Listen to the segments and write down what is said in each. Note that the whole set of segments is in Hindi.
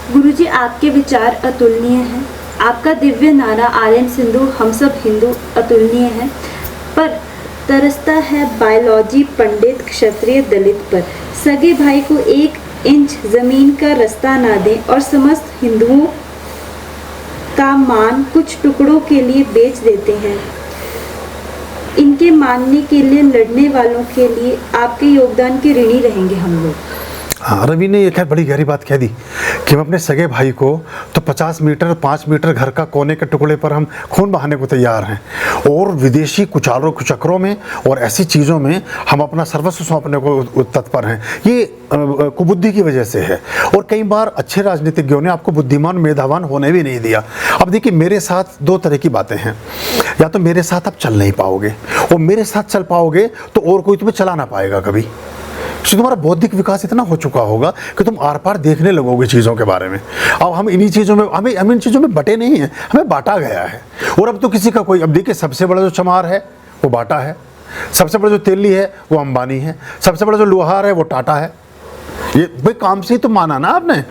गुरुजी, आपके विचार अतुलनीय हैं। आपका दिव्य नारा आर्यन सिंधु हम सब हिंदू अतुलनीय है, पर तरसता है बायोलॉजी पंडित क्षत्रिय दलित पर। सगे भाई को 1 इंच जमीन का रास्ता ना दें और समस्त हिंदुओं का मान कुछ टुकड़ों के लिए बेच देते हैं। इनके मानने के लिए लड़ने वालों के लिए आपके योगदान के ऋणी रहेंगे हम लोग। हाँ, रवि ने ये खैर बड़ी गहरी बात कह दी कि हम अपने सगे भाई को तो 50 मीटर 5 मीटर घर का कोने के टुकड़े पर हम खून बहाने को तैयार हैं, और विदेशी कुचालों कुचक्रों में और ऐसी चीज़ों में हम अपना सर्वस्व सौंपने को तत्पर हैं। ये कुबुद्धि की वजह से है, और कई बार अच्छे राजनीतिज्ञों ने आपको बुद्धिमान मेधावान होने भी नहीं दिया। अब देखिए, मेरे साथ 2 तरह की बातें हैं। या तो मेरे साथ आप चल नहीं पाओगे, और मेरे साथ चल पाओगे तो और कोई तुम्हें चला ना पाएगा कभी, क्योंकि तुम्हारा बौद्धिक विकास इतना हो चुका होगा कि तुम आर पार देखने लगोगे चीज़ों के बारे में। अब हम इन्हीं चीज़ों में हम इन चीज़ों में बटे नहीं हैं, हमें बांटा गया है। और अब तो किसी का कोई, अब देखिए, सबसे बड़ा जो चमार है वो बाटा है, सबसे बड़ा जो तेली है वो अंबानी है, सबसे बड़ा जो लोहार है वो टाटा है। ये भाई काम से ही तो माना ना आपने,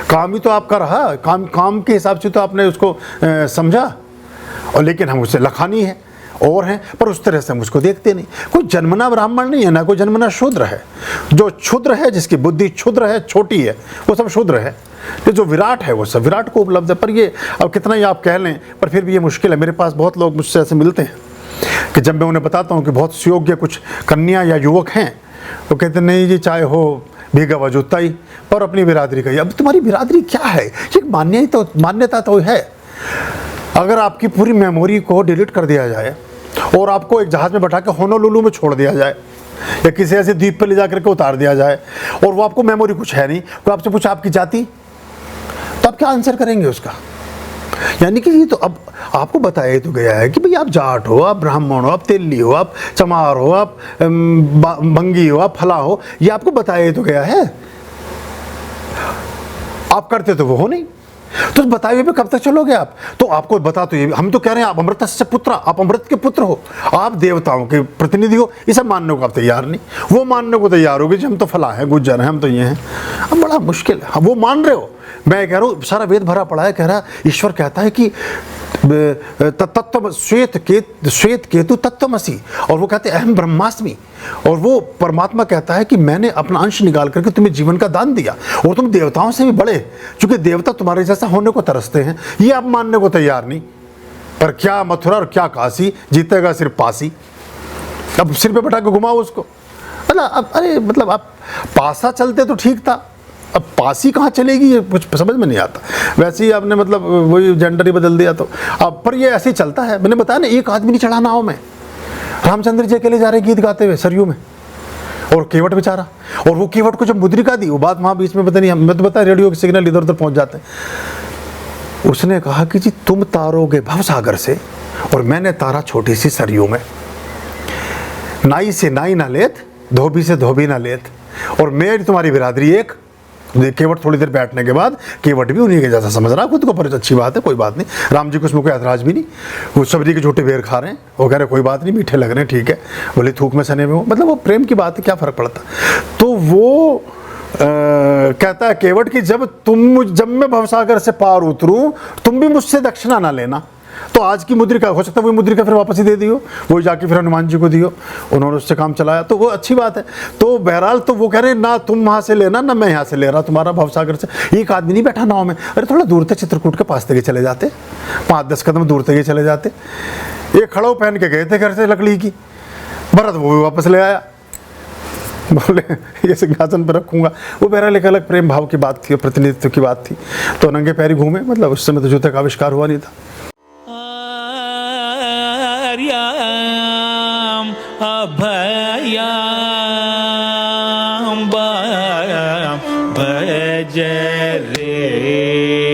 काम ही तो आपका रहा, काम के हिसाब से तो आपने उसको समझा। और लेकिन हम उससे लखानी है और हैं, पर उस तरह से हम उसको देखते नहीं। कोई जन्मना ब्राह्मण नहीं है, ना कोई जन्मना शूद्र है। जो क्षुद्र है, जिसकी बुद्धि क्षुद्र है, छोटी है, वो सब शूद्र है। तो जो विराट है वो सब विराट को उपलब्ध है। पर ये अब कितना ही आप कह लें, पर फिर भी ये मुश्किल है। मेरे पास बहुत लोग मुझसे ऐसे मिलते हैं कि जब मैं उन्हें बताता हूँ कि बहुत सुयोग्य कुछ कन्या या युवक हैं, वो कहते नहीं जी, चाहे हो भीगा व जूता ही, पर अपनी बिरादरी का ही। अब तुम्हारी बिरादरी क्या है? ये मान्यता तो है। अगर आपकी पूरी मेमोरी को डिलीट कर दिया जाए और आपको एक जहाज़ में बैठा के होनोलुलु में छोड़ दिया जाए, या किसी ऐसे द्वीप पर ले जाकर के उतार दिया जाए, और वो आपको मेमोरी कुछ है नहीं, कोई आपसे पूछा आपकी जाति, तो आप क्या आंसर करेंगे उसका? यानी कि ये तो अब आपको बताया तो गया है कि भाई आप जाट हो, आप ब्राह्मण हो, आप तेली हो, आप चमार हो, आप बंगी हो, आप फला हो, ये आपको बताया तो गया है। आप करते तो वो हो नहीं, तो बताए हुए पे कब तक चलोगे आप? तो आपको बता, तो ये हम तो कह रहे हैं आप अमृतस्य पुत्र, आप अमृत के पुत्र हो, आप देवताओं के प्रतिनिधि हो। ये सब मानने को आप तैयार नहीं, वो मानने को तैयार हो कि हम तो फला हैं, गुज्जर हैं, हम तो ये हैं। अब बड़ा मुश्किल है, वो मान रहे हो। मैं कह रहा हूँ सारा वेद भरा पड़ा है, कह रहा ईश्वर कहता है कि तत्व श्वेत केतु तत्वमसि, और वो कहते हैं अहम ब्रह्मास्मि, और वो परमात्मा कहता है कि मैंने अपना अंश निकाल करके तुम्हें जीवन का दान दिया, और तुम देवताओं से भी बड़े, क्योंकि देवता तुम्हारे जैसा होने को तरसते हैं। ये आप मानने को तैयार नहीं। पर क्या मथुरा और क्या काशी, जीतेगा सिर्फ पासी। अब सिर पे बैठा के घुमाओ उसको, मतलब अरे मतलब आप पासा चलते तो ठीक था, अब पासी कहाँ चलेगी, ये कुछ समझ में नहीं आता। वैसे ही आपने मतलब वही जेंडर ही बदल दिया तो अब, पर ये ऐसे ही चलता है। मैंने बताया ना, एक आदमी नहीं चढ़ा नाव में। रामचंद्र जी अकेले जा रहे गीत गाते हुए सरयू में, और केवट बेचारा, और वो केवट को जब मुद्रिका दी, वो बात वहाँ बीच में पता नहीं, मैं तो बता रेडियो के सिग्नल इधर उधर पहुँच जाते हैं। उसने कहा कि जी तुम तारोगे भवसागर से, और मैंने तारा छोटी सी सरयू में। नाई से नाई ना लेत, धोबी से धोबी ना लेत, और मेरी तुम्हारी बिरादरी एक। केवट थोड़ी देर बैठने के बाद केवट भी उन्हीं के जैसा समझ रहा खुद को, पर अच्छी बात है, कोई बात नहीं। राम जी को उसमें कोई ऐतराज भी नहीं, वो सब्जी के झूठे बेर खा रहे हैं, वो कह रहे कोई बात नहीं, मीठे लग रहे हैं, ठीक है, बोले थूक में सने में हो, मतलब वो प्रेम की बात है, क्या फ़र्क पड़ता। तो वो कहता है केवट कि जब मैं भवसागर से पार उतरूँ, तुम भी मुझसे दक्षिणा ना लेना। तो आज की मुद्रिका, हो सकता है वही मुद्रिका फिर वापस ही दे दियो, वही जाके फिर हनुमान जी को दियो, उन्होंने उससे काम चलाया, तो वो अच्छी बात है। तो बहरहाल तो वो कह रहे ना तुम वहाँ से लेना, ना मैं यहाँ से ले रहा तुम्हारा भवसागर से। एक आदमी नहीं बैठा नाव में, अरे थोड़ा दूर तक चित्रकूट के पास तक चले जाते, 5-10 कदम दूर तक चले जाते। एक खड़ाऊ पहन के गए थे घर से लकड़ी की, भरत वो भी वापस ले आया, बोले ये सिंहासन पर रखूंगा। वो बहरहाल एक अलग प्रेम भाव की बात थी, प्रतिनिधित्व की बात थी। तो नंगे पैरी घूमे, मतलब उस समय तो जूते का आविष्कार हुआ नहीं था। अभयाम भज रे